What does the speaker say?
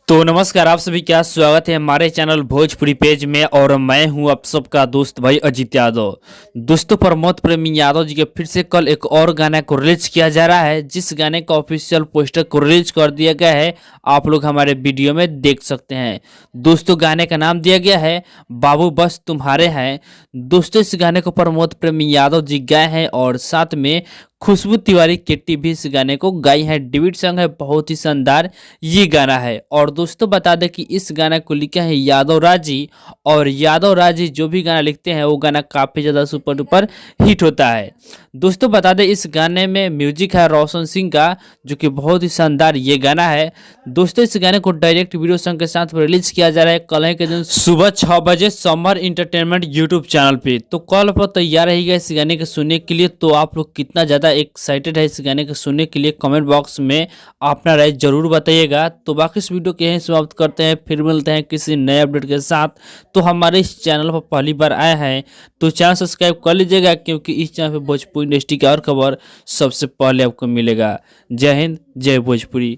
तो नमस्कार, आप सभी का स्वागत है हमारे चैनल भोजपुरी पेज में। और मैं हूं आप सबका दोस्त भाई अजीत यादव। दोस्तों, प्रमोद प्रेमी यादव जी के फिर से कल एक और गाना को रिलीज किया जा रहा है, जिस गाने का ऑफिशियल पोस्टर को रिलीज कर दिया गया है। आप लोग हमारे वीडियो में देख सकते हैं। दोस्तों, गाने का नाम दिया गया है बाबू बस तुम्हारे हैं। दोस्तों, इस गाने को प्रमोद प्रेमी यादव जी गाए हैं और साथ में खुशबू तिवारी केटी भी इस गाने को गाई है। डिविड सॉन्ग है, बहुत ही शानदार ये गाना है। और दोस्तों, बता दें कि इस गाना को लिखा है यादव राज जी। और यादव राज जी जो भी गाना लिखते हैं वो गाना काफ़ी ज़्यादा सुपर डुपर हिट होता है। दोस्तों, बता दें इस गाने में म्यूजिक है रोशन सिंह का, जो कि बहुत ही शानदार ये गाना है। दोस्तों, इस गाने को डायरेक्ट वीडियो सॉन्ग के साथ रिलीज किया जा रहा है कल के दिन सुबह 6 बजे समर इंटरटेनमेंट यूट्यूब चैनल पे। तो कल पर तैयार रहिएगा इस गाने के सुनने के लिए। तो आप लोग कितना ज़्यादा एक्साइटेड है इस गाने के सुनने के लिए, कमेंट बॉक्स में अपना राय जरूर बताइएगा। तो बाकी इस वीडियो को यहीं समाप्त करते हैं, फिर मिलते हैं किसी नए अपडेट के साथ। तो हमारे इस चैनल पर पहली बार आए हैं तो चैनल सब्सक्राइब कर लीजिएगा, क्योंकि इस चैनल पर भोजपुरी इंडस्ट्री की और खबर सबसे पहले आपको मिलेगा। जय हिंद, जय भोजपुरी।